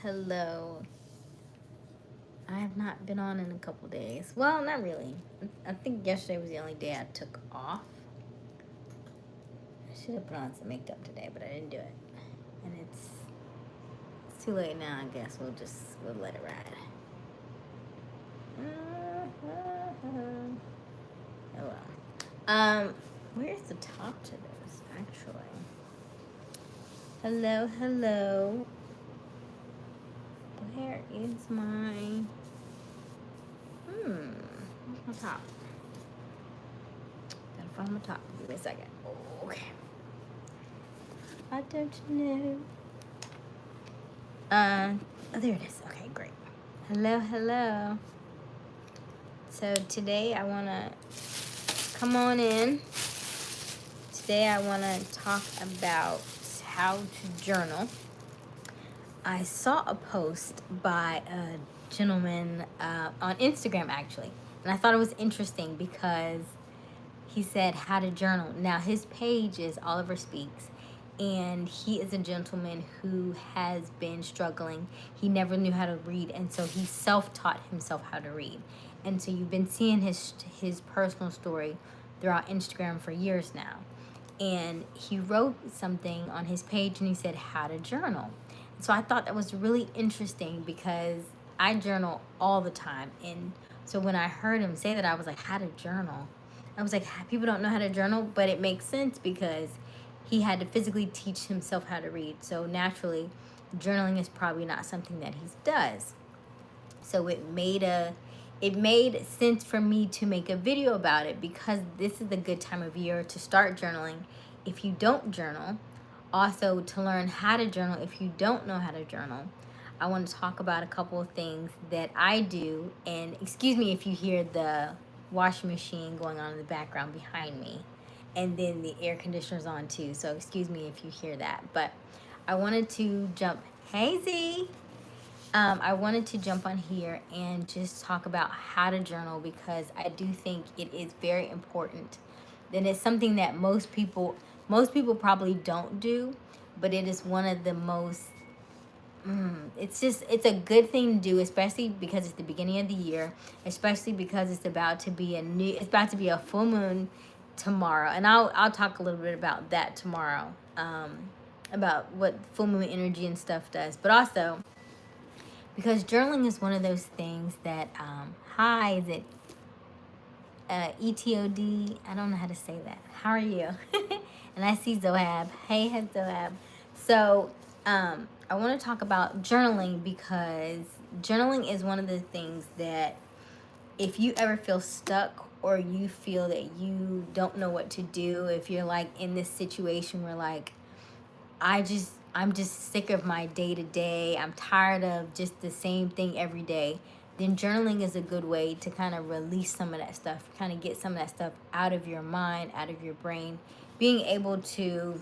hello. I have not been on in a couple days. Well, not really. I think yesterday was the only day I took off. I should have put on some makeup today, but I didn't do it. And it's too late now. I guess we'll let it ride. Oh well. Where's the top to this actually? Hello, hello. Where is my where's my top? Gotta find my top. Give me a second. Okay. I don't know. Oh, there it is. Okay, great. Hello, hello. So today I wanna come on in. Today I wanna talk about how to journal. I saw a post by a gentleman on Instagram actually, and I thought it was interesting because he said how to journal. Now his page is Oliver Speaks, and he is a gentleman who has been struggling. He never knew how to read, and so he self-taught himself how to read. And so you've been seeing his personal story throughout Instagram for years now. And he wrote something on his page and he said how to journal. So I thought that was really interesting because I journal all the time. And so when I heard him say that, I was like, how to journal? I was like, people don't know how to journal, but it makes sense because he had to physically teach himself how to read. So naturally, journaling is probably not something that he does. So it made sense for me to make a video about it because this is a good time of year to start journaling if you don't journal. Also, to learn how to journal if you don't know how to journal. I want to talk about a couple of things that I do. And excuse me if you hear the washing machine going on in the background behind me. And then the air conditioner's on too. So excuse me if you hear that. But I wanted to jump. Hey, Z. I wanted to jump on here and just talk about how to journal because I do think it is very important. And it's something that most people probably don't do, but it is one of the most it's a good thing to do, especially because it's the beginning of the year, especially because it's about to be a full moon tomorrow. And I'll talk a little bit about that tomorrow. About what full moon energy and stuff does. But also because journaling is one of those things that hi, is it ETOD? I don't know how to say that. How are you? And I see Zoab. Hey, Zoab. So I want to talk about journaling because journaling is one of the things that if you ever feel stuck or you feel that you don't know what to do, if you're like in this situation where like I'm just sick of my day to day, I'm tired of just the same thing every day, then journaling is a good way to kind of release some of that stuff, kind of get some of that stuff out of your mind, out of your brain, being able to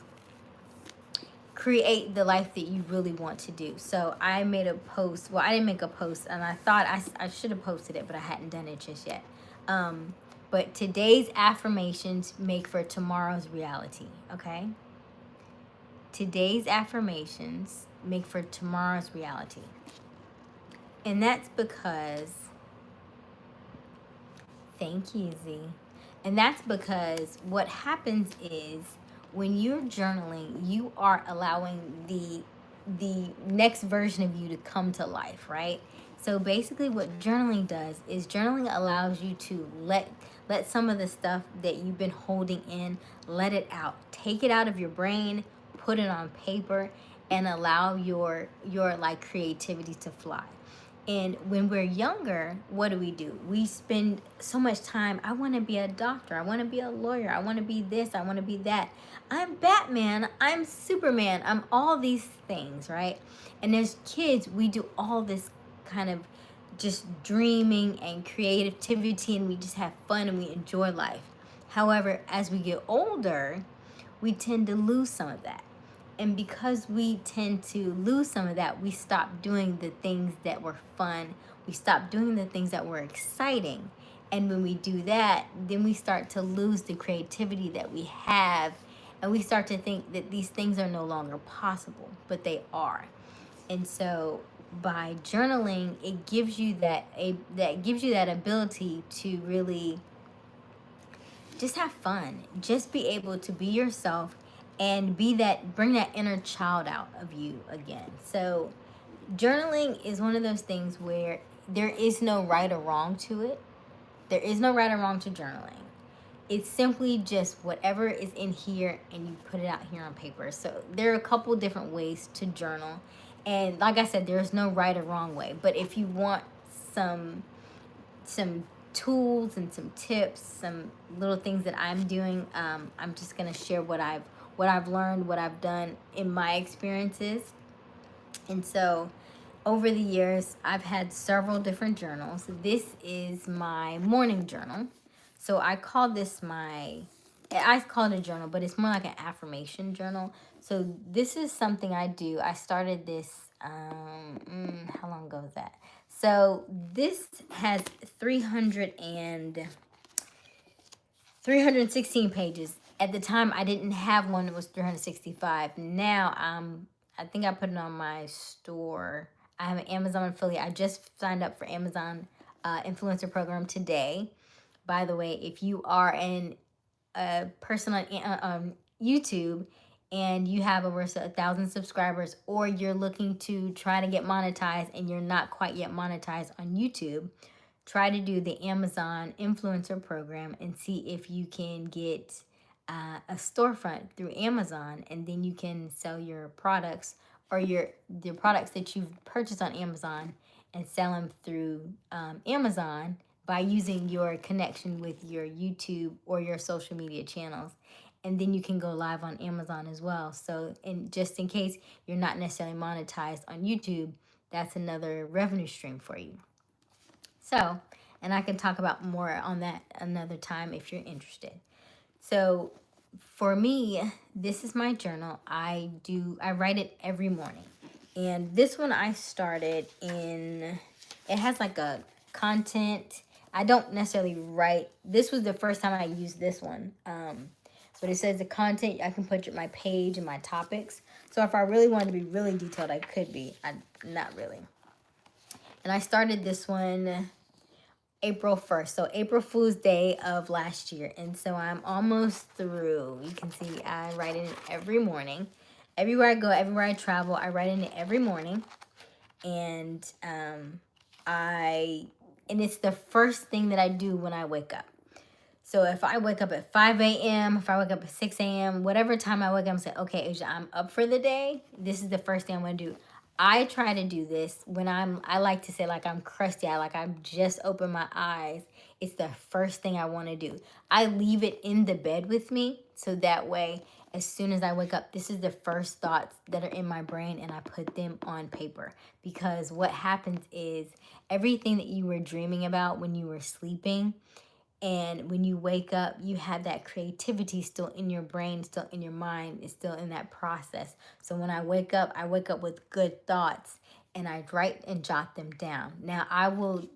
create the life that you really want to do. So I made a post. Well, I didn't make a post, and I thought I should have posted it, but I hadn't done it just yet. But today's affirmations make for tomorrow's reality, okay? Today's affirmations make for tomorrow's reality. And that's because, thank you, Z. And that's because what happens is when you're journaling, you are allowing the next version of you to come to life, right? So basically what journaling does is journaling allows you to let some of the stuff that you've been holding in, let it out. Take it out of your brain, put it on paper, and allow your like creativity to fly. And when we're younger, what do? We spend so much time, I want to be a doctor, I want to be a lawyer, I want to be this, I want to be that. I'm Batman, I'm Superman, I'm all these things, right? And as kids, we do all this kind of just dreaming and creativity, and we just have fun and we enjoy life. However, as we get older, we tend to lose some of that. And because we tend to lose some of that, we stop doing the things that were fun. We stop doing the things that were exciting. And when we do that, then we start to lose the creativity that we have. And we start to think that these things are no longer possible, but they are. And so by journaling, it gives you that ability to really just have fun, just be able to be yourself and bring that inner child out of you again. So journaling is one of those things where there is no right or wrong to it. There is no right or wrong to journaling. It's simply just whatever is in here and you put it out here on paper. So there are a couple different ways to journal. And like I said, there's no right or wrong way. But if you want some tools and some tips, some little things that I'm doing, I'm just gonna share what I've learned, what I've done in my experiences. And so over the years, I've had several different journals. This is my morning journal. So I call it a journal, but it's more like an affirmation journal. So this is something I do. I started this, how long ago was that? So this has 316 pages. At the time, I didn't have one that was 365. Now, I think I put it on my store. I have an Amazon affiliate. I just signed up for Amazon influencer program today. By the way, if you are a person on YouTube and you have over 1,000 subscribers, or you're looking to try to get monetized and you're not quite yet monetized on YouTube, try to do the Amazon influencer program and see if you can get a storefront through Amazon, and then you can sell your products or the products that you've purchased on Amazon and sell them through Amazon by using your connection with your YouTube or your social media channels. And then you can go live on Amazon as well. So, and just in case you're not necessarily monetized on YouTube, that's another revenue stream for you. So, and I can talk about more on that another time if you're interested. So for me, this is my journal. I write it every morning. And this one I started in, it has like a content. I don't necessarily write. This was the first time I used this one. But it says the content, I can put my page and my topics. So if I really wanted to be really detailed, I could be. Not really. And I started this one April 1st. So April Fool's Day of last year. And so I'm almost through. You can see I write in it every morning. Everywhere I go, everywhere I travel, I write in it every morning. And it's the first thing that I do when I wake up. So if I wake up at 5 a.m., if I wake up at 6 a.m., whatever time I wake up, I'm saying, okay, Asia, I'm up for the day. This is the first thing I'm going to do. I try to do this when I like to say like I'm crusty. I've just opened my eyes. It's the first thing I want to do. I leave it in the bed with me. So that way, as soon as I wake up, this is the first thoughts that are in my brain, and I put them on paper. Because what happens is everything that you were dreaming about when you were sleeping, and when you wake up, you have that creativity still in your brain, still in your mind. It's still in that process. So when I wake up with good thoughts, and I write and jot them down. Now, I will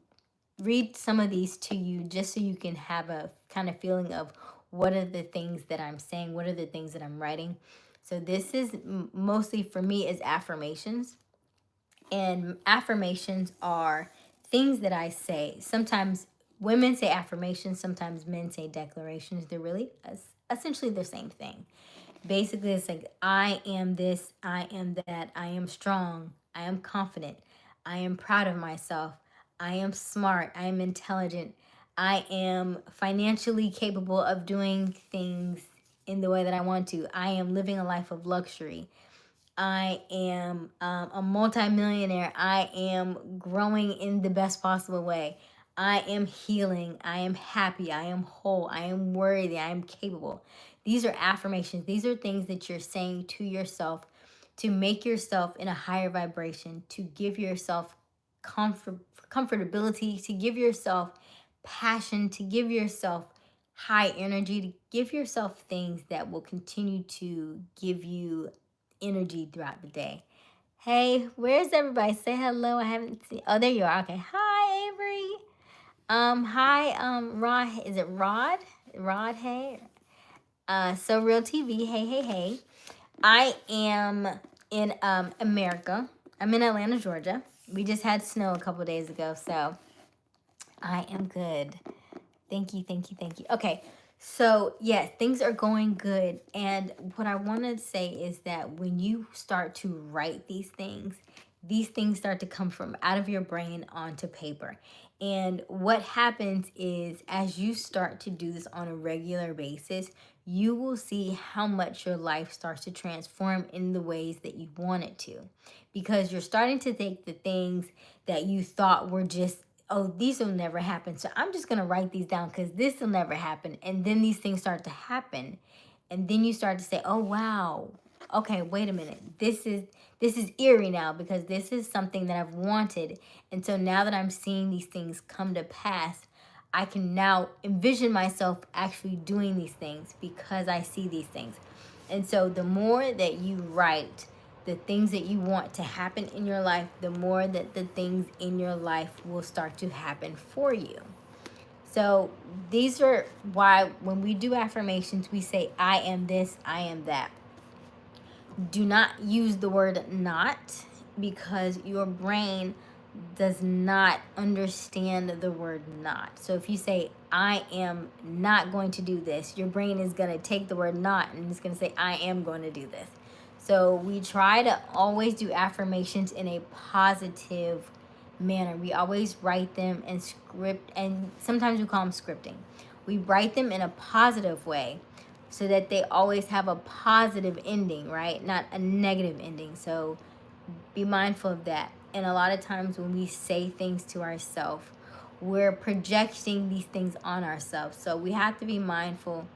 read some of these to you just so you can have a kind of feeling of what are the things that I'm saying, what are the things that I'm writing. So this is mostly for me is affirmations. And affirmations are things that I say. Sometimes women say affirmations, sometimes men say declarations. They're really essentially the same thing. Basically, it's like, I am this, I am that, I am strong, I am confident, I am proud of myself, I am smart, I am intelligent, I am financially capable of doing things in the way that I want to. I am living a life of luxury. I am a multimillionaire. I am growing in the best possible way. I am healing. I am happy. I am whole. I am worthy. I am capable. These are affirmations. These are things that you're saying to yourself to make yourself in a higher vibration, to give yourself comfortability, to give yourself passion, to give yourself high energy, to give yourself things that will continue to give you energy throughout the day. Hey, where's everybody? Say hello. I haven't seen. Oh, there you are. Okay. Hi, Avery. Hi, Rod. Is it Rod? Rod, hey. So Real TV. Hey, hey, hey. I am in America. I'm in Atlanta, Georgia. We just had snow a couple days ago, so I am good. Thank you, thank you, thank you. Okay, so yes, things are going good. And what I want to say is that when you start to write these things start to come from out of your brain onto paper. And what happens is as you start to do this on a regular basis, you will see how much your life starts to transform in the ways that you want it to. Because you're starting to take the things that you thought were just, oh, these will never happen, so I'm just going to write these down because this will never happen. And then these things start to happen. And then you start to say, oh, wow. Okay, wait a minute. This is eerie now because this is something that I've wanted. And so now that I'm seeing these things come to pass, I can now envision myself actually doing these things because I see these things. And so the more that you write the things that you want to happen in your life, the more that the things in your life will start to happen for you. So these are why when we do affirmations, we say, I am this, I am that. Do not use the word not, because your brain does not understand the word not. So if you say, I am not going to do this, your brain is going to take the word not and it's going to say, I am going to do this. So we try to always do affirmations in a positive manner. We always write them in script, and sometimes we call them scripting. We write them in a positive way so that they always have a positive ending, right? Not a negative ending. So be mindful of that. And a lot of times when we say things to ourselves, we're projecting these things on ourselves. So we have to be mindful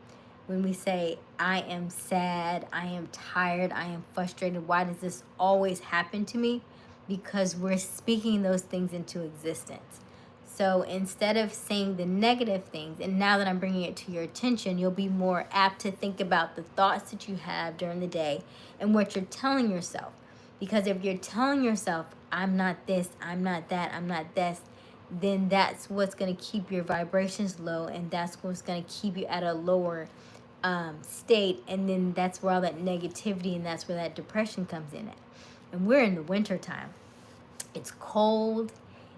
when we say, I am sad, I am tired, I am frustrated. Why does this always happen to me? Because we're speaking those things into existence. So instead of saying the negative things, and now that I'm bringing it to your attention, you'll be more apt to think about the thoughts that you have during the day and what you're telling yourself. Because if you're telling yourself, I'm not this, I'm not that, I'm not this, then that's what's going to keep your vibrations low, and that's what's going to keep you at a lower state. And then that's where all that negativity and that's where that depression comes in at. And we're in the winter time. It's cold,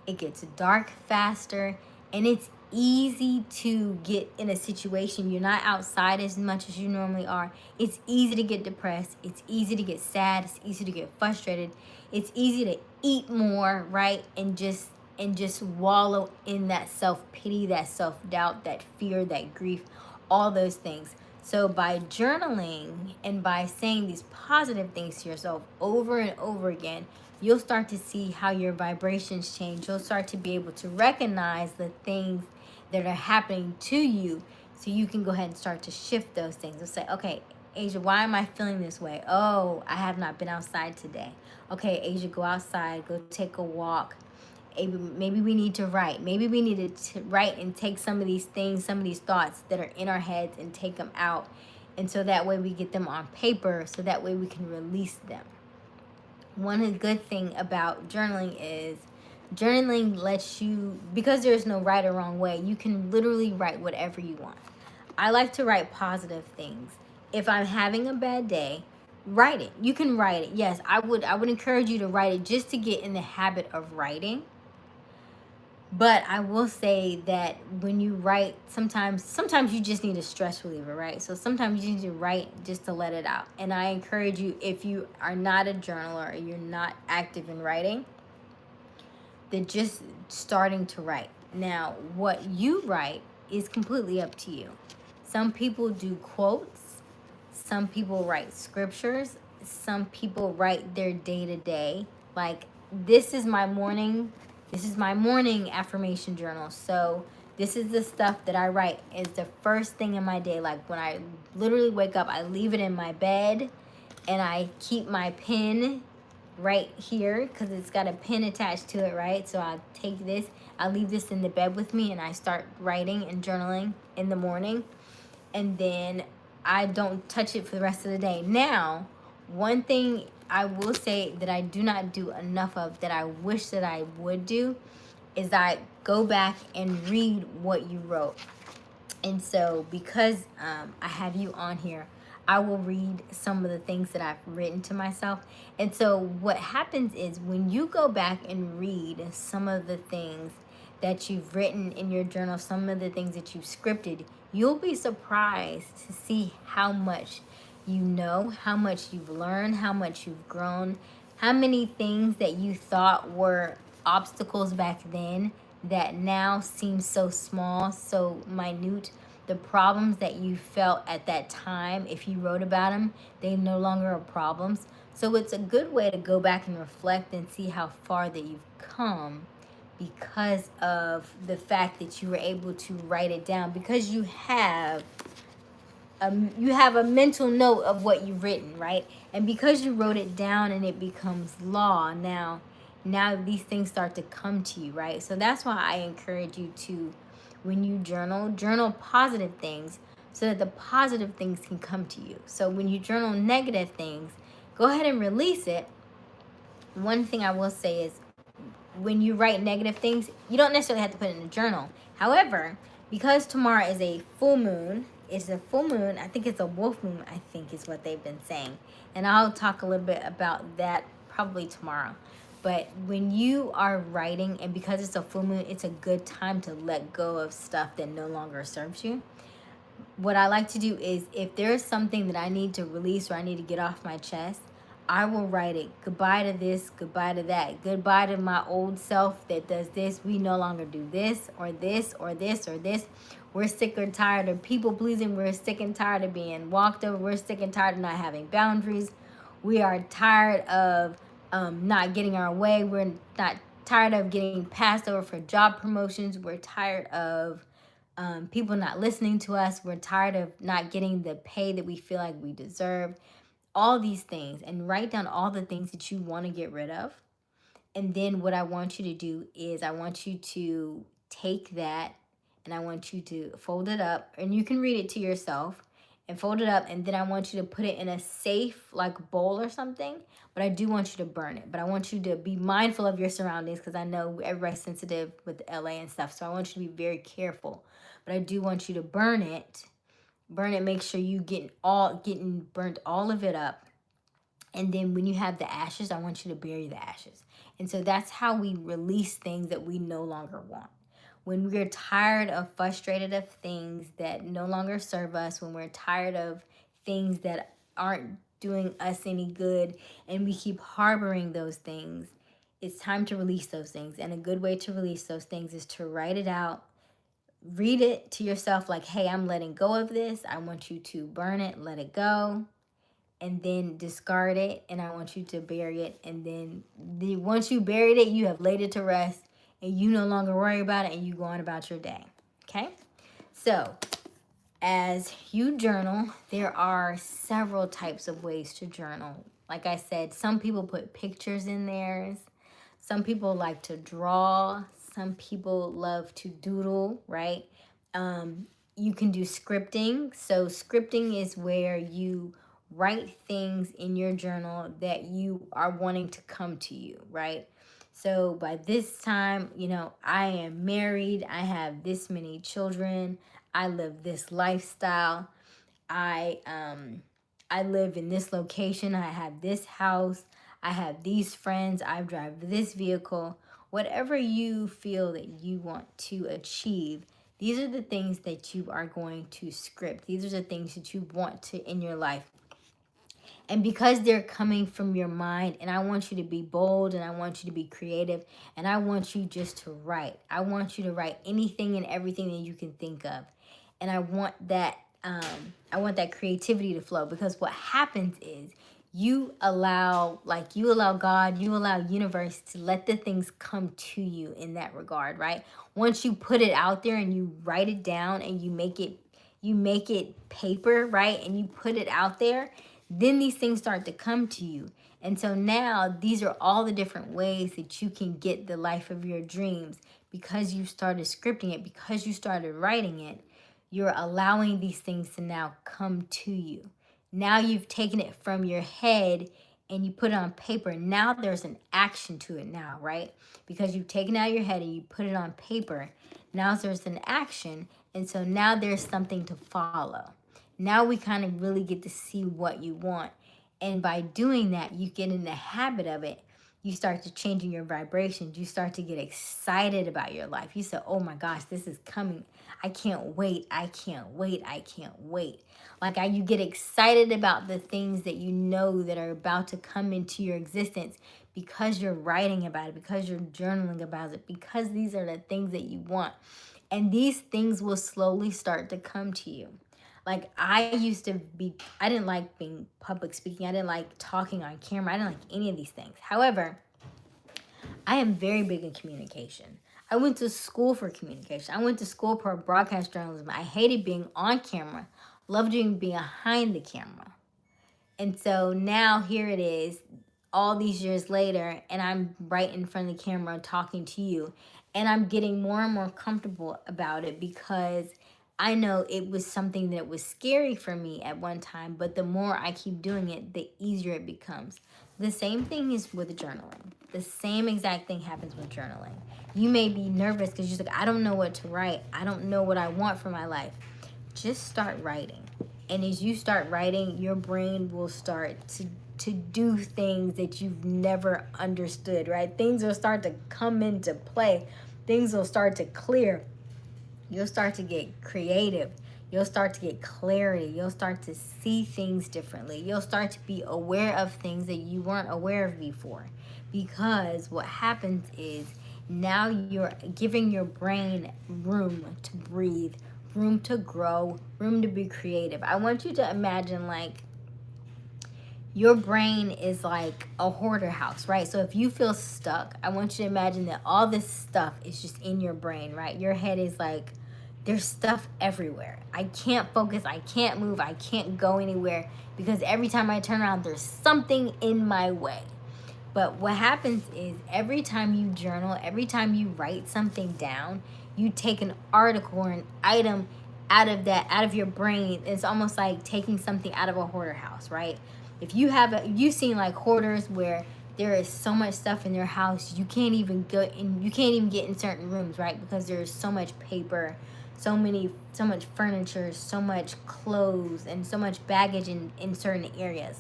it gets dark faster, and it's easy to get in a situation you're not outside as much as you normally are. It's easy to get depressed, it's easy to get sad, it's easy to get frustrated, it's easy to eat more, right? And just wallow in that self-pity, that self-doubt, that fear, that grief, all those things. So by journaling and by saying these positive things to yourself over and over again, you'll start to see how your vibrations change. You'll start to be able to recognize the things that are happening to you, so you can go ahead and start to shift those things. You'll say, okay, Asia, why am I feeling this way? Oh, I have not been outside today. Okay, Asia, go outside, go take a walk. Maybe we need to write. Maybe we need to write and take some of these things, some of these thoughts that are in our heads, and take them out. And so that way we get them on paper, so that way we can release them. One good thing about journaling is journaling lets you, because there's no right or wrong way, you can literally write whatever you want. I like to write positive things. If I'm having a bad day, write it. You can write it. Yes, I would encourage you to write it just to get in the habit of writing. But I will say that when you write, sometimes you just need a stress reliever, right? So sometimes you need to write just to let it out. And I encourage you, if you are not a journaler or you're not active in writing, then just starting to write. Now, what you write is completely up to you. Some people do quotes. Some people write scriptures. Some people write their day-to-day. Like, this is my morning affirmation journal. So this is the stuff that I write is the first thing in my day. Like when I literally wake up, I leave it in my bed, and I keep my pen right here because it's got a pen attached to it, right? So I take this, I leave this in the bed with me, and I start writing and journaling in the morning, and then I don't touch it for the rest of the day. Now, one thing I will say that I do not do enough of, that I wish that I would do, is I go back and read what you wrote. And so because I have you on here, I will read some of the things that I've written to myself. And so what happens is when you go back and read some of the things that you've written in your journal, some of the things that you've scripted, you'll be surprised to see how much you know, how much you've learned, how much you've grown, how many things that you thought were obstacles back then that now seem so small, so minute. The problems that you felt at that time, if you wrote about them, they no longer are problems. So it's a good way to go back and reflect and see how far that you've come because of the fact that you were able to write it down, because you have a mental note of what you've written, right? And because you wrote it down and it becomes law now these things start to come to you, right? So that's why I encourage you to, when you journal positive things so that the positive things can come to you. So when you journal negative things, go ahead and release it. One thing I will say is when you write negative things, you don't necessarily have to put it in a journal. However, because tomorrow is a full moon, I think it's a wolf moon, I think is what they've been saying. And I'll talk a little bit about that probably tomorrow. But when you are writing, and because it's a full moon, it's a good time to let go of stuff that no longer serves you. What I like to do is if there's something that I need to release or I need to get off my chest, I will write it. Goodbye to this, goodbye to that. Goodbye to my old self that does this. We no longer do this or this or this or this. We're sick and tired of people pleasing. We're sick and tired of being walked over. We're sick and tired of not having boundaries. We are tired of not getting our way. We're not tired of getting passed over for job promotions. We're tired of people not listening to us. We're tired of not getting the pay that we feel like we deserve. All these things, and write down all the things that you want to get rid of. And then what I want you to do is I want you to take that and I want you to fold it up, and you can read it to yourself and fold it up, and then I want you to put it in a safe like bowl or something, but I do want you to burn it. But I want you to be mindful of your surroundings because I know everybody's sensitive with LA and stuff, so I want you to be very careful. But I do want you to burn it, make sure you getting burnt all of it up. And then when you have the ashes, I want you to bury the ashes. And so that's how we release things that we no longer want. When we're tired of frustrated of things that no longer serve us, when we're tired of things that aren't doing us any good, and we keep harboring those things, it's time to release those things. And a good way to release those things is to write it out, read it to yourself like, hey, I'm letting go of this. I want you to burn it, let it go, and then discard it, and I want you to bury it. And then once you buried it, you have laid it to rest, and you no longer worry about it, and you go on about your day. Okay? So as you journal, there are several types of ways to journal. Like I said, some people put pictures in theirs. Some people like to draw. Some people love to doodle, right? You can do scripting. So scripting is where you write things in your journal that you are wanting to come to you, right? So by this time, I am married. I have this many children. I live this lifestyle. I live in this location. I have this house. I have these friends. I drive this vehicle. Whatever you feel that you want to achieve, these are the things that you are going to script. These are the things that you want to in your life. And because they're coming from your mind, and I want you to be bold, and I want you to be creative, and I want you just to write. I want you to write anything and everything that you can think of. And I want that creativity to flow, because what happens is you allow God, you allow universe to let the things come to you in that regard, right? Once you put it out there and you write it down and you make it paper, right? And you put it out there, then these things start to come to you. And so now these are all the different ways that you can get the life of your dreams, because you started scripting it, because you started writing it. You're allowing these things to now come to you. Now you've taken it from your head and you put it on paper. Now there's an action to it now, right? Because you've taken it out of your head and you put it on paper. Now there's an action. And so now there's something to follow. Now we kind of really get to see what you want. And by doing that, you get in the habit of it. You start to changing your vibrations. You start to get excited about your life. You say, oh my gosh, this is coming. I can't wait. I can't wait. I can't wait. Like you get excited about the things that you know that are about to come into your existence because you're writing about it, because you're journaling about it, because these are the things that you want. And these things will slowly start to come to you. Like I didn't like being public speaking. I didn't like talking on camera. I didn't like any of these things. However, I am very big in communication. I went to school for communication. I went to school for broadcast journalism. I hated being on camera, loved being behind the camera. And so now here it is, all these years later, and I'm right in front of the camera talking to you. And I'm getting more and more comfortable about it because I know it was something that was scary for me at one time, but the more I keep doing it, the easier it becomes. The same thing is with journaling. The same exact thing happens with journaling. You may be nervous because you're like, I don't know what to write. I don't know what I want for my life. Just start writing. And as you start writing, your brain will start to do things that you've never understood, right? Things will start to come into play. Things will start to clear. You'll start to get creative. You'll start to get clarity. You'll start to see things differently. You'll start to be aware of things that you weren't aware of before. Because what happens is now you're giving your brain room to breathe, room to grow, room to be creative. I want you to imagine like your brain is like a hoarder house, right? So if you feel stuck, I want you to imagine that all this stuff is just in your brain, right? Your head is like, there's stuff everywhere. I can't focus. I can't move. I can't go anywhere because every time I turn around, there's something in my way. But what happens is every time you journal, every time you write something down, you take an article or an item out of your brain. It's almost like taking something out of a hoarder house, right? If you've seen like hoarders where there is so much stuff in their house, you can't even get in certain rooms, right? Because there's so much paper, so much furniture, so much clothes, and so much baggage in certain areas.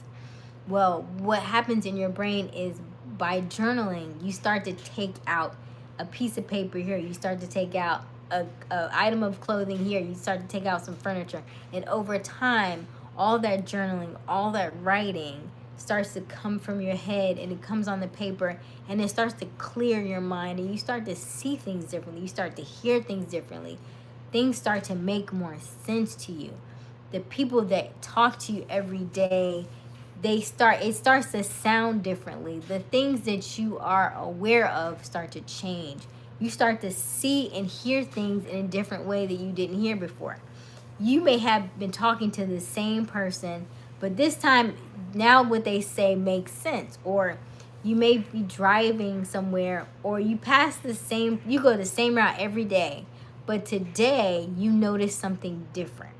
Well, what happens in your brain is by journaling, you start to take out a piece of paper here. You start to take out a item of clothing here. You start to take out some furniture. And over time, all that journaling, all that writing starts to come from your head and it comes on the paper and it starts to clear your mind and you start to see things differently. You start to hear things differently. Things start to make more sense to you. The people that talk to you every day, it starts to sound differently. The things that you are aware of start to change. You start to see and hear things in a different way that you didn't hear before. You may have been talking to the same person, but this time now what they say makes sense. Or you may be driving somewhere or you go the same route every day, but today you notice something different.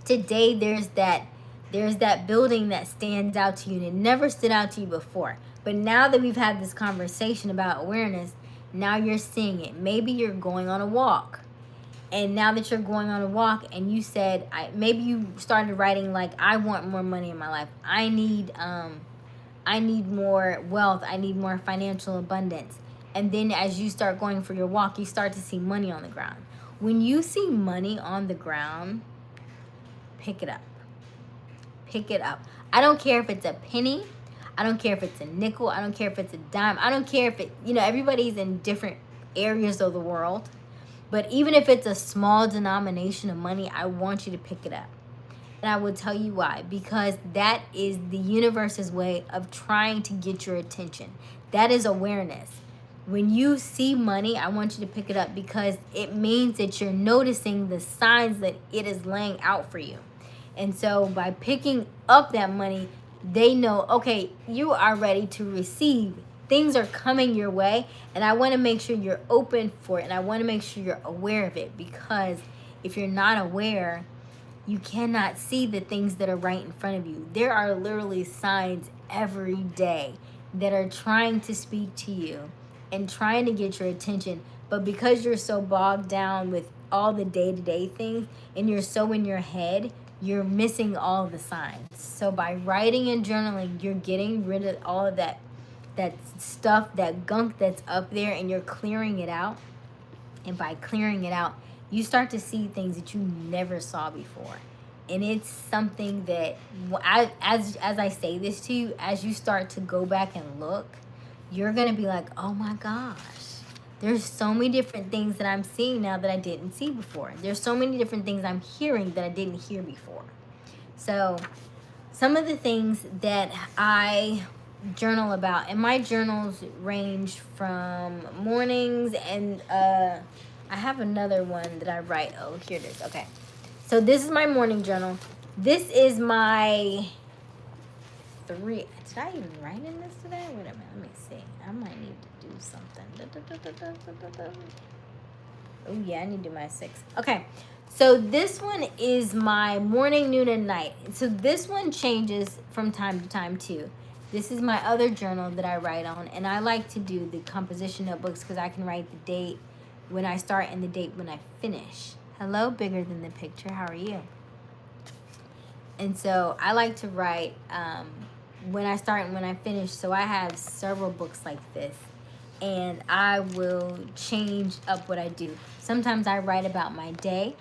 Today there's that building that stands out to you and it never stood out to you before. But now that we've had this conversation about awareness, now you're seeing it. Maybe you're going on a walk. And now that you're going on a walk and you said, maybe you started writing like, I want more money in my life. I need more wealth. I need more financial abundance. And then as you start going for your walk, you start to see money on the ground. When you see money on the ground, pick it up. Pick it up. I don't care if it's a penny. I don't care if it's a nickel. I don't care if it's a dime. I don't care if everybody's in different areas of the world. But even if it's a small denomination of money, I want you to pick it up. And I will tell you why. Because that is the universe's way of trying to get your attention. That is awareness. When you see money, I want you to pick it up because it means that you're noticing the signs that it is laying out for you. And so by picking up that money, they know, okay, you are ready to receive. Things are coming your way, and I want to make sure you're open for it, and I want to make sure you're aware of it, because if you're not aware, you cannot see the things that are right in front of you. There are literally signs every day that are trying to speak to you and trying to get your attention, but because you're so bogged down with all the day-to-day things and you're so in your head, you're missing all the signs. So by writing and journaling, you're getting rid of all of that stuff, that gunk that's up there, and you're clearing it out. And by clearing it out, you start to see things that you never saw before. And it's something that, as I say this to you, as you start to go back and look, you're going to be like, oh my gosh, there's so many different things that I'm seeing now that I didn't see before. There's so many different things I'm hearing that I didn't hear before. So some of the things that I journal about, and my journals range from mornings, and I have another one that I write. Oh, here it is. Okay. So this is my morning journal. This is my did I even write in this today? Wait a minute, let me see. I might need to do something. Oh yeah, I need to do my 6. Okay, so this one is my morning, noon, and night. So this one changes from time to time too. This is my other journal that I write on, and I like to do the composition notebooks because I can write the date when I start and the date when I finish. Hello, bigger than the picture. How are you? And so I like to write when I start and when I finish. So I have several books like this, and I will change up what I do. Sometimes I write about my day.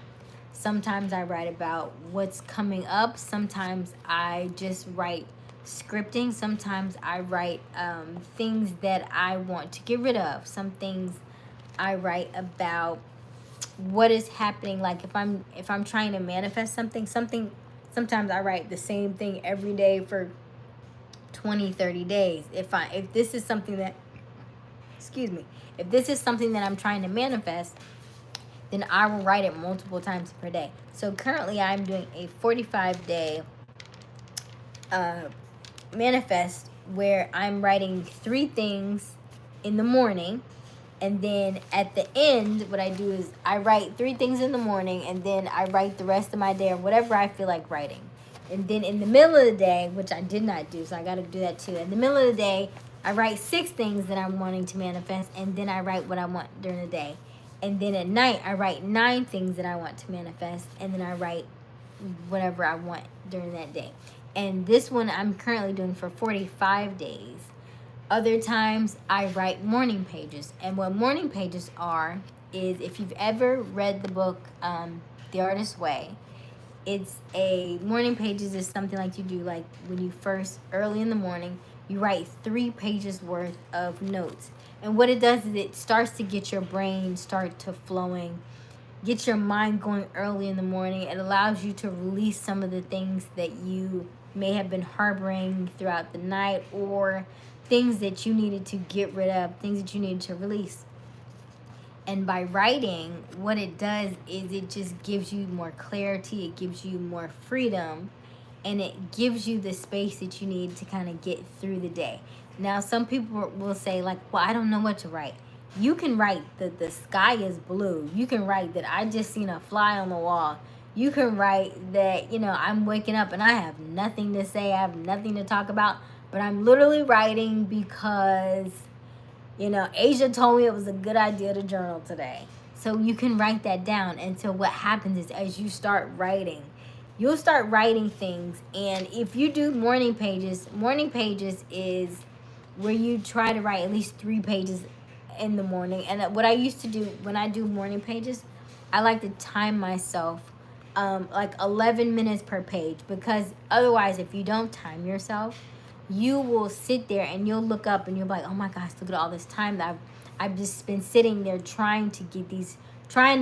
Sometimes I write about what's coming up. Sometimes I just write scripting. Sometimes I write things that I want to get rid of. Some things I write about what is happening. Like if I'm trying to manifest something, sometimes I write the same thing every day for 20, 30 days. If this is something that, if this is something that I'm trying to manifest, then I will write it multiple times per day. So currently I'm doing a 45-day manifest where I'm writing 3 things in the morning, and then at the end what I do is I write 3 things in the morning, and then I write the rest of my day or whatever I feel like writing. And then in the middle of the day, which I did not do, so I got to do that too. In the middle of the day, I write 6 things that I'm wanting to manifest, and then I write what I want during the day. And then at night, I write 9 things that I want to manifest, and then I write whatever I want during that day. And this one I'm currently doing for 45 days. Other times, I write morning pages. And what morning pages are is, if you've ever read the book, The Artist's Way, it's a morning pages is something like you do, like when you first, early in the morning, you write 3 pages worth of notes. And what it does is it starts to get your brain start to flowing, get your mind going early in the morning. It allows you to release some of the things that you may have been harboring throughout the night, or things that you needed to get rid of, things that you needed to release. And by writing, what it does is it just gives you more clarity, it gives you more freedom, and it gives you the space that you need to kind of get through the day. Now, some people will say, like, well, I don't know what to write. You can write that the sky is blue. You can write that I just seen a fly on the wall. You can write that, I'm waking up and I have nothing to say, I have nothing to talk about, but I'm literally writing because, Asia told me it was a good idea to journal today. So you can write that down. And so what happens is, as you start writing, you'll start writing things. And if you do morning pages is where you try to write at least 3 pages in the morning. And what I used to do when I do morning pages, I like to time myself like 11 minutes per page, because otherwise, if you don't time yourself, you will sit there and you'll look up and you'll be like, oh my gosh, look at all this time that I've just been sitting there trying to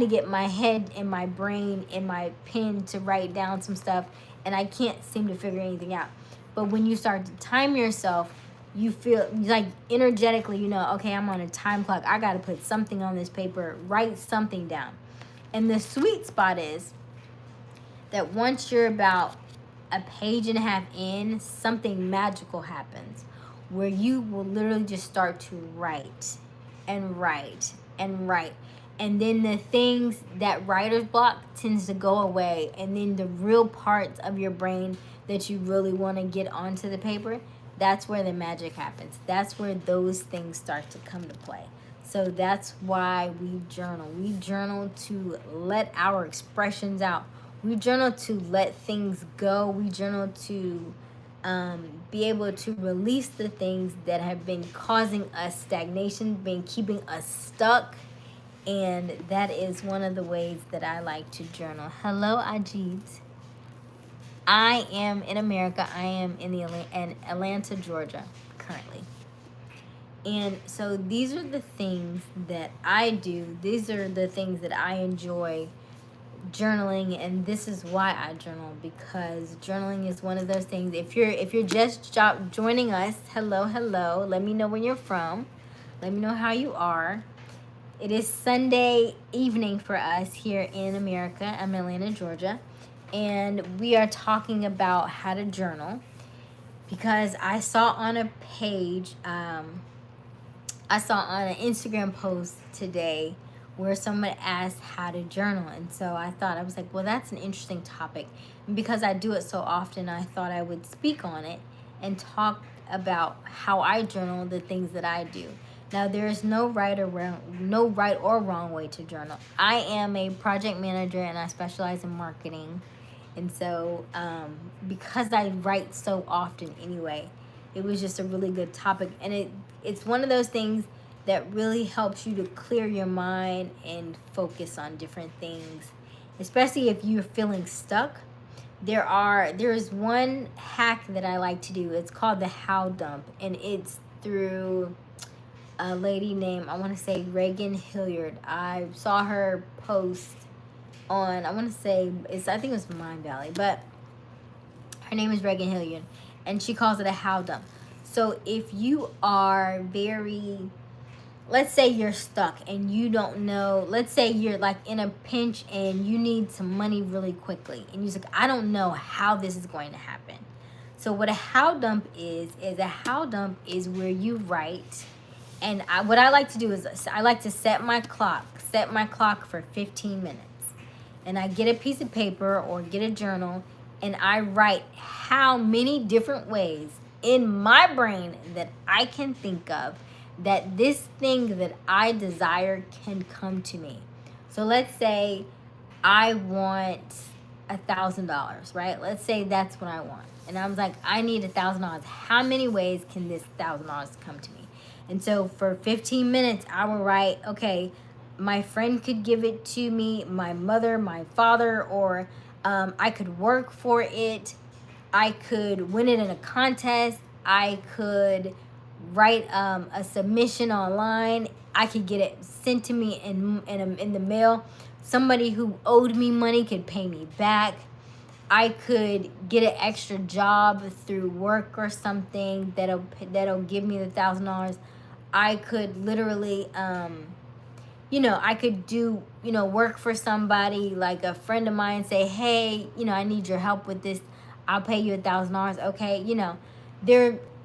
get my head and my brain and my pen to write down some stuff, and I can't seem to figure anything out. But when you start to time yourself, you feel like energetically, okay, I'm on a time clock. I got to put something on this paper, write something down. And the sweet spot is that once you're about a page and a half in, something magical happens where you will literally just start to write and write and write. And then the things that writer's block tends to go away. And then the real parts of your brain that you really want to get onto the paper, that's where the magic happens. That's where those things start to come to play. So that's why we journal. We journal to let our expressions out. We journal to let things go. We journal to be able to release the things that have been causing us stagnation, been keeping us stuck. And that is one of the ways that I like to journal. Hello, Ajit. I am in America. I am in Atlanta, Georgia, currently. And so these are the things that I do. These are the things that I enjoy journaling, and this is why I journal, because journaling is one of those things. If you're just joining us, hello. Let me know where you're from. Let me know how you are. It is Sunday evening for us here in America. I'm in Atlanta, Georgia, and we are talking about how to journal because I saw on a page, I saw on an Instagram post today where someone asked how to journal. And so I thought, I was like, well, that's an interesting topic. And because I do it so often, I thought I would speak on it and talk about how I journal, the things that I do. Now, there is no right or wrong way to journal. I am a project manager and I specialize in marketing. And so because I write so often anyway, it was just a really good topic. And it's one of those things that really helps you to clear your mind and focus on different things, especially if you're feeling stuck. There is one hack that I like to do. It's called the How Dump, and it's through a lady named, I want to say, Reagan Hilliard. I saw her post on, I want to say, I think it was Mindvalley, but her name is Reagan Hilliard, and she calls it a How Dump. So if you are let's say you're stuck and you don't know, let's say you're like in a pinch and you need some money really quickly, and you're like, I don't know how this is going to happen. So what a How Dump is a How Dump is where you write, and what I like to do is I like to set my clock for 15 minutes. And I get a piece of paper or get a journal, and I write how many different ways in my brain that I can think of that this thing that I desire can come to me. So let's say I want $1,000, right? Let's say that's what I want. And I was like, I need $1,000. How many ways can this $1,000 come to me? And so for 15 minutes, I will write, okay, my friend could give it to me, my mother, my father, or I could work for it. I could win it in a contest. I could write a submission online. I could get it sent to me in the mail. Somebody who owed me money could pay me back. I could get an extra job through work or something that'll give me the $1,000. I could literally, I could do, work for somebody, like a friend of mine, say, hey, I need your help with this. I'll pay you $1,000. Okay.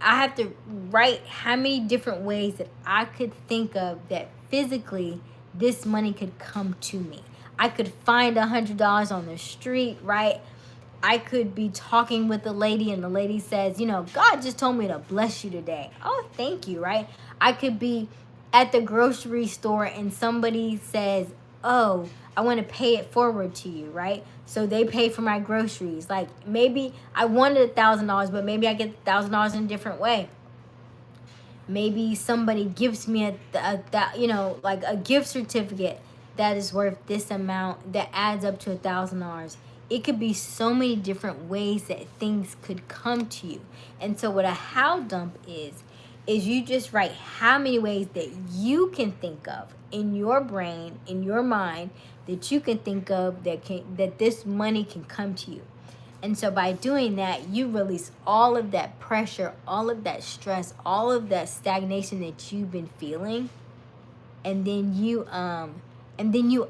I have to write how many different ways that I could think of that physically this money could come to me. I could find $100 on the street, right? I could be talking with a lady and the lady says, God just told me to bless you today. Oh, thank you, right? I could be at the grocery store and somebody says, oh, I want to pay it forward to you, right? So they pay for my groceries. Like maybe I wanted $1,000, but maybe I get $1,000 in a different way. Maybe somebody gives me like a gift certificate that is worth this amount that adds up to $1,000. It could be so many different ways that things could come to you. And so what a How Dump is you just write how many ways that you can think of in your brain, in your mind, that you can think of that this money can come to you. And so by doing that, you release all of that pressure, all of that stress, all of that stagnation that you've been feeling, and then you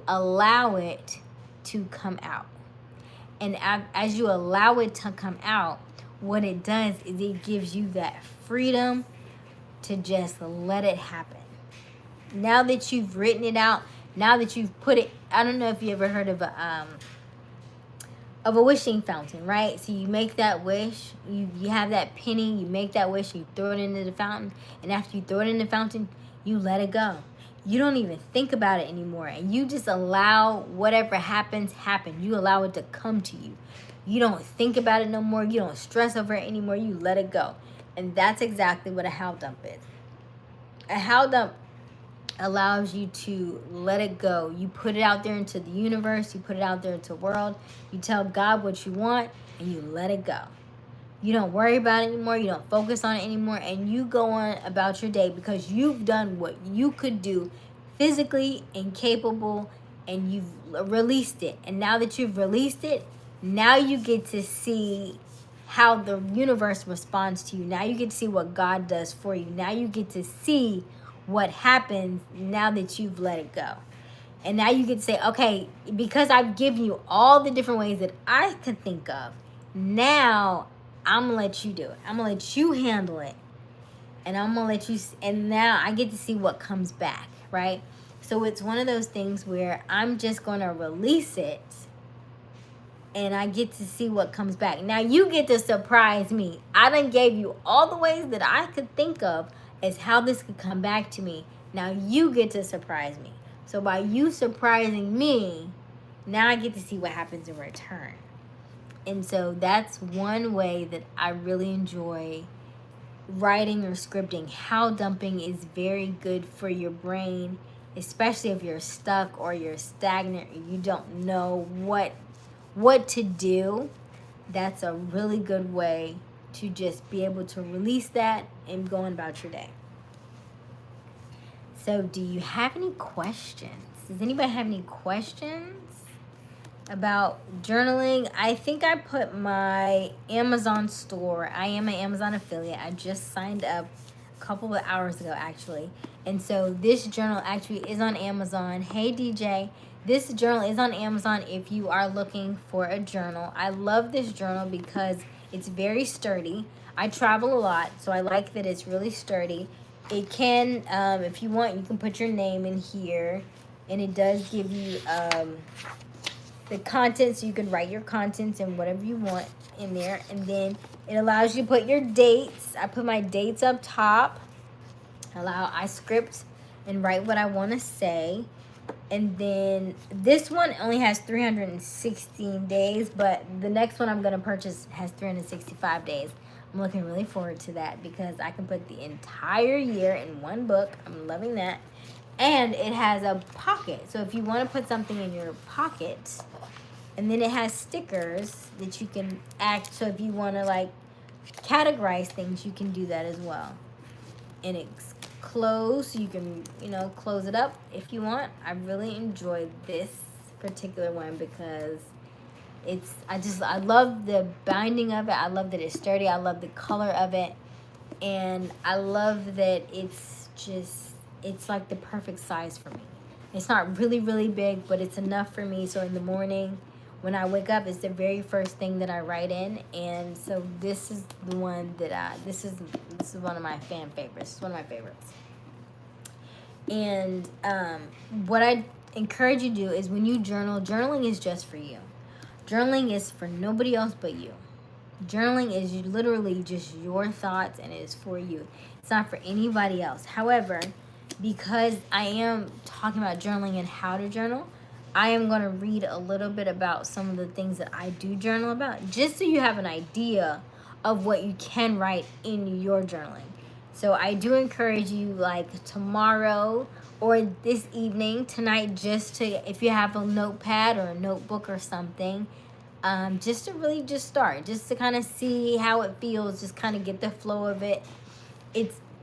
allow it to come out. And as you allow it to come out, what it does is it gives you that freedom to just let it happen. Now that you've written it out, now that you've put it, I don't know if you ever heard of a wishing fountain, right? So you make that wish, you have that penny, you make that wish, you throw it into the fountain, and after you throw it in the fountain, you let it go. you don't even think about it anymore, and you just allow whatever happens happen. You allow it to come to you. You don't think about it no more. You don't stress over it anymore. You let it go. And that's exactly what a how dump is. A how dump allows you to let it go. You put it out there into the universe. You put it out there into the world. You tell God what you want, and you let it go. You don't worry about it anymore. You don't focus on it anymore. And you go on about your day because you've done what you could do physically and capable, and you've released it. And now that you've released it, now you get to see how the universe responds to you. Now you get to see what God does for you. Now you get to see what happens now that you've let it go. And now you get to say, okay, because I've given you all the different ways that I could think of, now I'm going to let you do it. I'm going to let you handle it. And I'm going to let you, and now I get to see what comes back, right? So it's one of those things where I'm just going to release it, and I get to see what comes back. Now you get to surprise me. I done gave you all the ways that I could think of as how this could come back to me. Now you get to surprise me. So by you surprising me, now I get to see what happens in return. And so that's one way that I really enjoy writing or scripting. How dumping is very good for your brain, especially if you're stuck or you're stagnant or you don't know what to do. That's a really good way to just be able to release that and go on about your day. So do you have any questions? Does anybody have any questions about journaling? I think I put my Amazon store. I am an Amazon affiliate. I just signed up a couple of hours ago, actually. And so this journal actually is on Amazon. Hey, DJ. This journal is on Amazon if you are looking for a journal. I love this journal because it's very sturdy. I travel a lot, so I like that it's really sturdy. It can, if you want, you can put your name in here. And it does give you the contents. So you can write your contents and whatever you want in there. And then it allows you to put your dates. I put my dates up top. I script and write what I want to say. And then this one only has 316 days, but the next one I'm going to purchase has 365 days. I'm looking really forward to that because I can put the entire year in one book. I'm loving that. And it has a pocket. So if you want to put something in your pocket, and then it has stickers that you can act. So if you want to like categorize things, you can do that as well. And it's closed, so you can, close it up if you want. I really enjoyed this particular one because I love the binding of it. I love that it's sturdy. I love the color of it. And I love that it's like the perfect size for me. It's not really, really big, but it's enough for me. So in the morning, when I wake up, it's the very first thing that I write in. And so this is the one that this is one of my fan favorites. It's one of my favorites. And what I encourage you to do is when you journal, journaling is just for you. Journaling is for nobody else but you. Journaling is literally just your thoughts, and it is for you. It's not for anybody else. However, because I am talking about journaling and how to journal, I am going to read a little bit about some of the things that I do journal about, just so you have an idea of what you can write in your journaling. So I do encourage you, like tomorrow or this evening, tonight, just to, if you have a notepad or a notebook or something, just to really just start, just to kind of see how it feels, just kind of get the flow of it.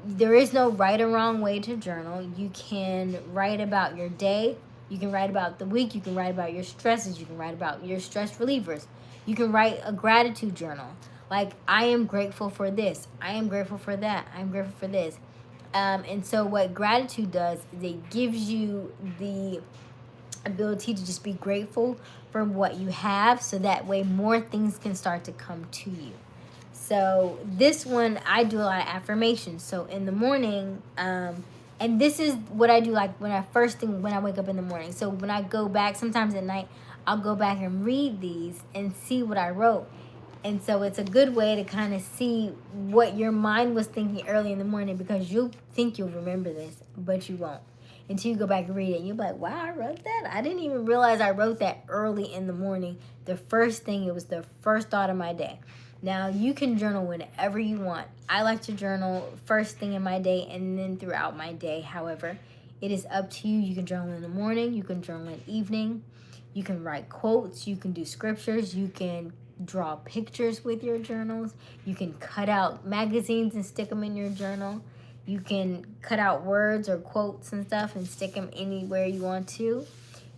There is no right or wrong way to journal. You can write about your day. You can write about the week. You can write about your stresses. You can write about your stress relievers. You can write a gratitude journal. Like, I am grateful for this. I am grateful for that. I am grateful for this. And so what gratitude does is it gives you the ability to just be grateful for what you have, so that way more things can start to come to you. So this one, I do a lot of affirmations. So in the morning, and this is what I do, like when I wake up in the morning. So when I go back, sometimes at night, I'll go back and read these and see what I wrote. And so it's a good way to kind of see what your mind was thinking early in the morning, because you'll think you'll remember this, but you won't. until you go back and read it. And you'll be like, wow, I wrote that? I didn't even realize I wrote that early in the morning. The first thing, it was the first thought of my day. Now, you can journal whenever you want. I like to journal first thing in my day and then throughout my day. However, it is up to you. You can journal in the morning. You can journal in the evening. You can write quotes. You can do scriptures. You can draw pictures with your journals. You can cut out magazines and stick them in your journal. You can cut out words or quotes and stuff and stick them anywhere you want to.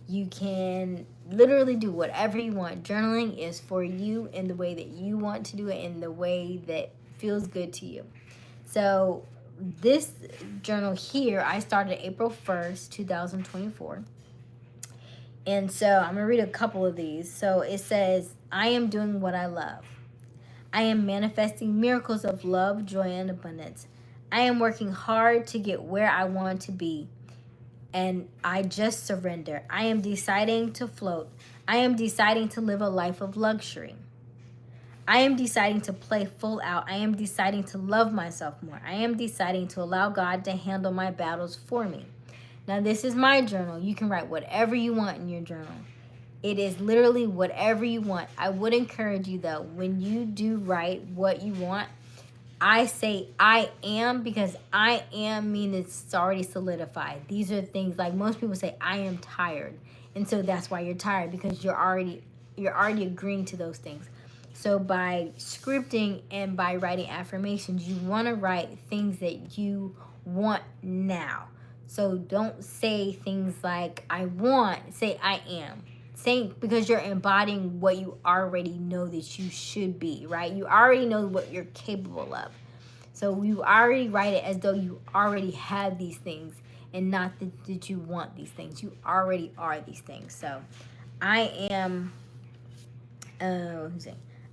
You can literally do whatever you want. Journaling is for you in the way that you want to do it, in the way that feels good to you. So this journal here, I started April 1st, 2024. And so I'm going to read a couple of these. So it says, I am doing what I love. I am manifesting miracles of love, joy, and abundance. I am working hard to get where I want to be. And I just surrender. I am deciding to float. I am deciding to live a life of luxury. I am deciding to play full out. I am deciding to love myself more. I am deciding to allow God to handle my battles for me. Now, this is my journal. You can write whatever you want in your journal. It is literally whatever you want. I would encourage you, though, when you do write what you want, I say I am, because I am means it's already solidified. These are things like most people say, I am tired. And so that's why you're tired, because you're already agreeing to those things. So by scripting and by writing affirmations, you want to write things that you want now. So don't say things like I want, say I am. Saying, because you're embodying what you already know that you should be, right? You already know what you're capable of. So you already write it as though you already have these things, and not that you want these things. You already are these things. So I am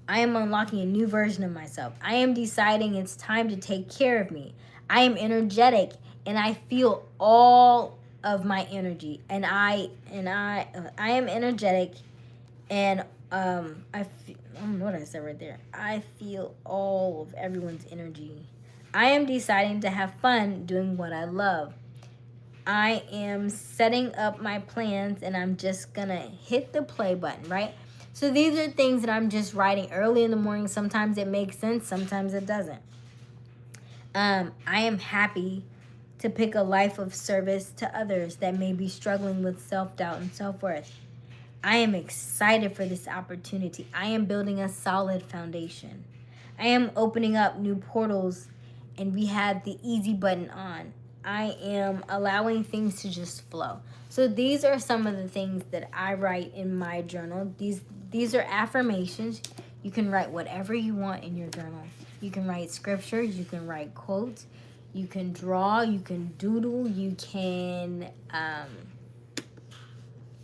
unlocking a new version of myself. I am deciding it's time to take care of me. I am energetic, and I feel all of my energy. And I am energetic, and I don't know what I said right there. I feel all of everyone's energy. I am deciding to have fun doing what I love. I am setting up my plans, and I'm just gonna hit the play button, right? So these are things that I'm just writing early in the morning. Sometimes it makes sense, sometimes it doesn't. I am happy to pick a life of service to others that may be struggling with self-doubt and self-worth. I am excited for this opportunity. I am building a solid foundation. I am opening up new portals, and we have the easy button on. I am allowing things to just flow. So these are some of the things that I write in my journal. These are affirmations. You can write whatever you want in your journal. You can write scriptures. You can write quotes. You can draw. You can doodle. You can,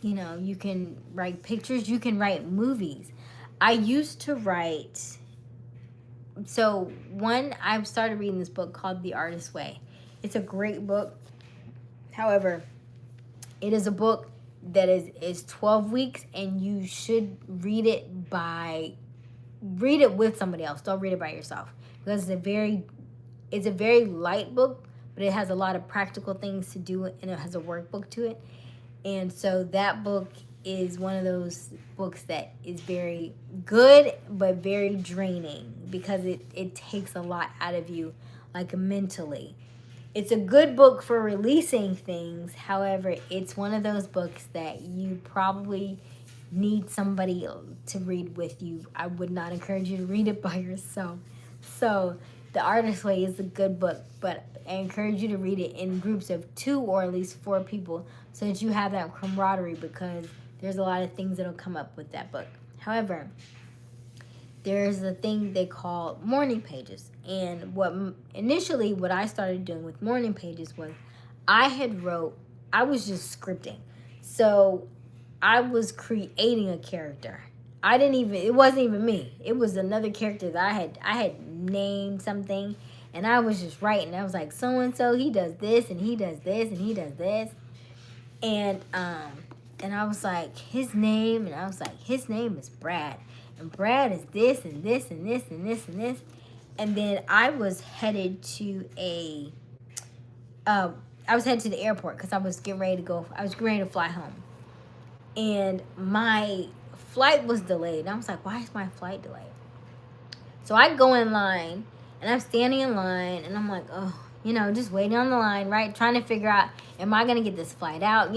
you can write pictures. You can write movies. I used to write. So I've started reading this book called The Artist's Way. It's a great book. However, it is a book that is 12 weeks, and you should read it with somebody else. Don't read it by yourself, because it's a very light book, but it has a lot of practical things to do, and it has a workbook to it. And so that book is one of those books that is very good, but very draining, because it takes a lot out of you, like mentally. It's a good book for releasing things. However, it's one of those books that you probably need somebody to read with you. I would not encourage you to read it by yourself. So The Artist's Way is a good book, but I encourage you to read it in groups of 2 or at least 4 people, so that you have that camaraderie, because there's a lot of things that'll come up with that book. However, there's a thing they call morning pages. And what I started doing with morning pages was I was just scripting. So I was creating a character. It wasn't even me. It was another character that I had named something, and I was just writing. I was like, so-and-so, he does this, and he does this, and he does this. And I was like, his name is Brad. And Brad is this and this and this and this and this. And then I was headed to I was headed to the airport because I was getting ready to fly home. And my flight was delayed. And I was like, why is my flight delayed? So I go in line, and I'm standing in line, and I'm like, oh, just waiting on the line, right? Trying to figure out, am I going to get this flight out?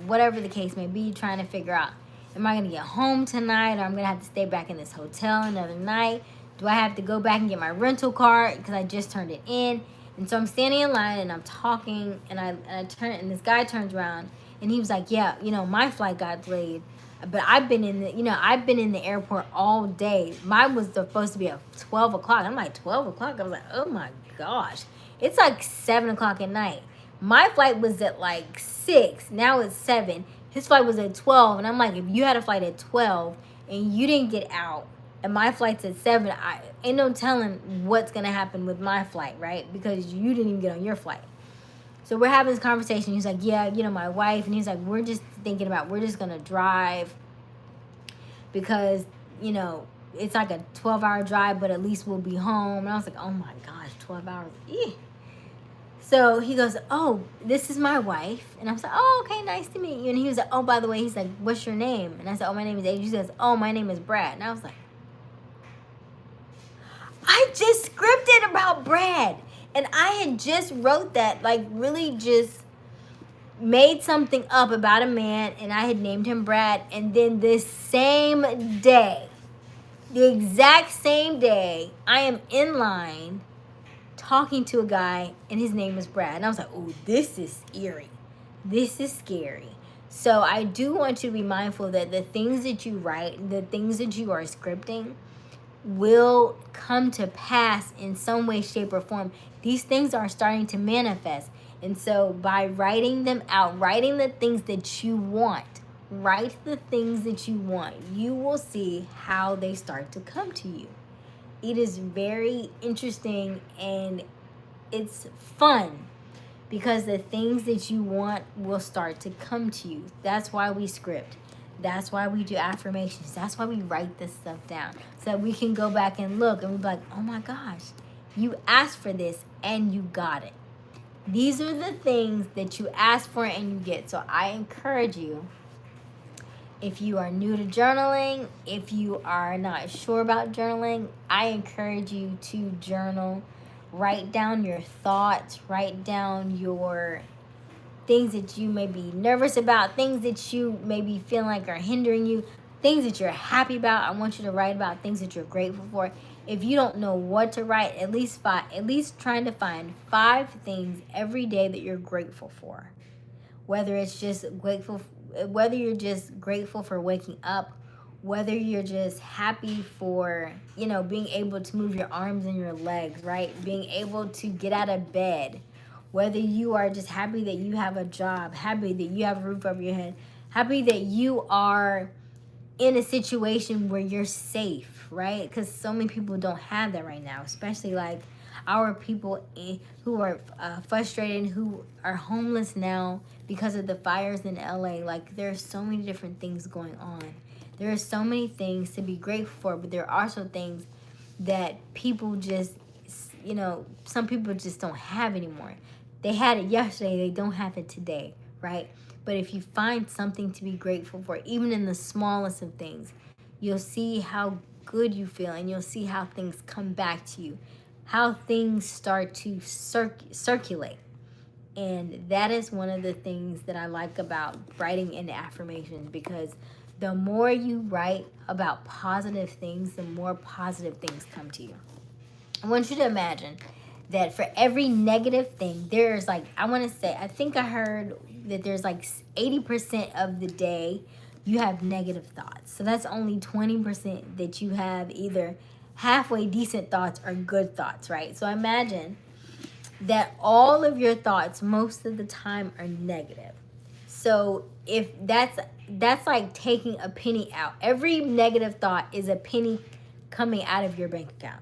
Whatever the case may be, trying to figure out, am I going to get home tonight, or I'm going to have to stay back in this hotel another night? Do I have to go back and get my rental car because I just turned it in? And so I'm standing in line, and I'm talking, and I turn, and this guy turns around, and he was like, yeah, my flight got delayed. But I've been in the airport all day. Mine was supposed to be at 12 o'clock. I'm like, 12 o'clock? I was like, oh my gosh. It's like 7 o'clock at night. My flight was at like 6. Now it's 7. His flight was at 12. And I'm like, if you had a flight at 12 and you didn't get out and my flight's at 7, I ain't no telling what's going to happen with my flight, right? Because you didn't even get on your flight. So we're having this conversation. He's like, yeah, my wife. And he's like, we're just thinking about, we're just going to drive because, it's like a 12-hour drive, but at least we'll be home. And I was like, oh my gosh, 12 hours. Eeh. So he goes, oh, this is my wife. And I was like, oh, okay, nice to meet you. And he was like, oh, by the way, he's like, what's your name? And I said, oh, my name is AJ. He says, oh, my name is Brad. And I was like, I just scripted about Brad. And I had just wrote that, like really just made something up about a man, and I had named him Brad. And then this same day, the exact same day, I am in line talking to a guy, and his name is Brad. And I was like, oh, this is eerie. This is scary. So I do want you to be mindful that the things that you write, the things that you are scripting, will come to pass in some way, shape, or form. These things are starting to manifest. And so by writing them out, writing the things that you want, write the things that you want, you will see how they start to come to you. It is very interesting and it's fun because the things that you want will start to come to you. That's why we script. That's why we do affirmations. That's why we write this stuff down. So that we can go back and look and be like, oh my gosh, you asked for this and you got it. These are the things that you ask for and you get. So I encourage you, if you are new to journaling, if you are not sure about journaling, I encourage you to journal. Write down your thoughts. Write down your things that you may be nervous about, things that you may be feeling like are hindering you, things that you're happy about. I want you to write about things that you're grateful for. If you don't know what to write, at least trying to find 5 things every day that you're grateful for. Whether you're just grateful for waking up, whether you're just happy for, being able to move your arms and your legs, right? Being able to get out of bed. Whether you are just happy that you have a job, happy that you have a roof over your head, happy that you are in a situation where you're safe, right? Because so many people don't have that right now, especially like our people who are frustrated, who are homeless now because of the fires in LA. Like there's so many different things going on. There are so many things to be grateful for, but there are also things that people just, some people just don't have anymore. They had it yesterday, they don't have it today, right? But if you find something to be grateful for, even in the smallest of things, you'll see how good you feel and you'll see how things come back to you, how things start to circulate. And that is one of the things that I like about writing in affirmations, because the more you write about positive things, the more positive things come to you. I want you to imagine that for every negative thing, there's like, I think I heard that there's like 80% of the day you have negative thoughts. So that's only 20% that you have either halfway decent thoughts or good thoughts, right? So imagine that all of your thoughts most of the time are negative. So if that's like taking a penny out. Every negative thought is a penny coming out of your bank account,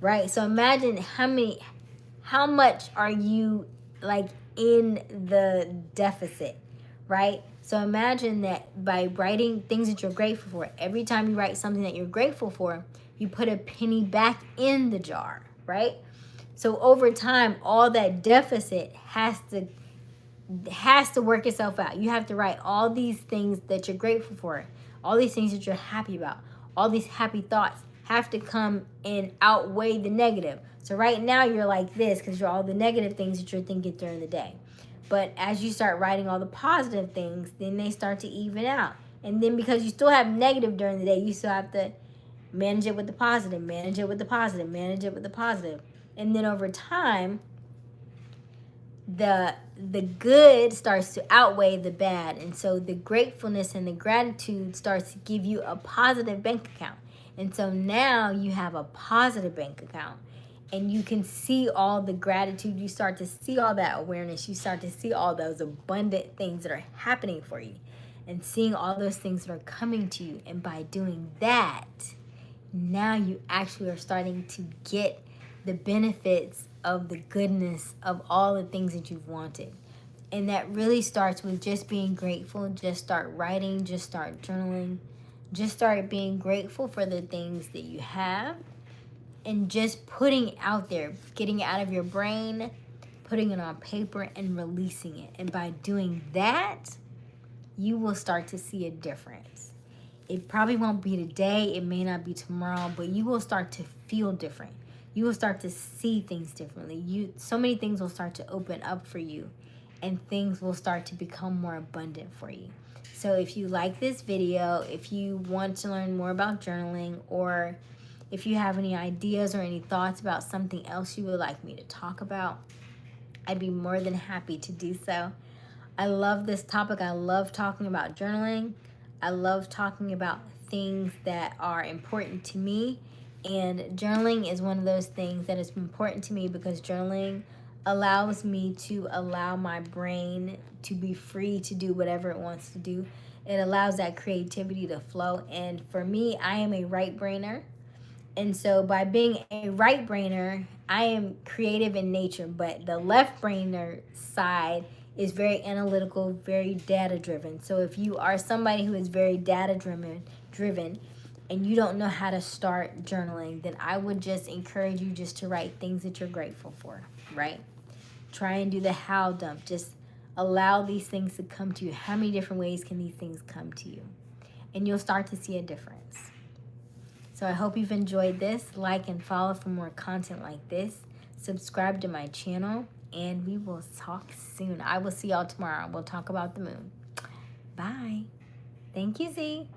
right? So imagine how much are you like in the deficit, right? So imagine that by writing things that you're grateful for, every time you write something that you're grateful for, you put a penny back in the jar, right? So over time, all that deficit has to has to work itself out. You have to write all these things that you're grateful for, all these things that you're happy about, all these happy thoughts have to come and outweigh the negative. So right now you're like this because you're all the negative things that you're thinking during the day. But as you start writing all the positive things, then they start to even out. And then because you still have negative during the day, you still have to manage it with the positive, manage it with the positive, manage it with the positive. And then over time, the good starts to outweigh the bad, and so the gratefulness and the gratitude starts to give you a positive bank account. And so now you have a positive bank account, and you can see all the gratitude. You start to see all that awareness. You start to see all those abundant things that are happening for you, and seeing all those things that are coming to you. And by doing that, now you actually are starting to get the benefits of the goodness of all the things that you've wanted. And that really starts with just being grateful. Just start writing, just start journaling, just start being grateful for the things that you have, and just putting out there, getting it out of your brain, putting it on paper and releasing it. And by doing that, you will start to see a difference. It probably won't be today, it may not be tomorrow, but you will start to feel different. You will start to see things differently. So many things will start to open up for you, and things will start to become more abundant for you. So if you like this video, if you want to learn more about journaling, or if you have any ideas or any thoughts about something else you would like me to talk about, I'd be more than happy to do so. I love this topic. I love talking about journaling. I love talking about things that are important to me. And journaling is one of those things that is important to me because journaling allows me to allow my brain to be free to do whatever it wants to do. It allows that creativity to flow. And for me, I am a right brainer. And so by being a right brainer, I am creative in nature, but the left brainer side is very analytical, very data driven. So if you are somebody who is very data driven and you don't know how to start journaling, then I would just encourage you just to write things that you're grateful for, right? Try and do the how dump. Just allow these things to come to you. How many different ways can these things come to you? And you'll start to see a difference. So I hope you've enjoyed this. Like and follow for more content like this. Subscribe to my channel, and we will talk soon. I will see y'all tomorrow. We'll talk about the moon. Bye. Thank you, Z.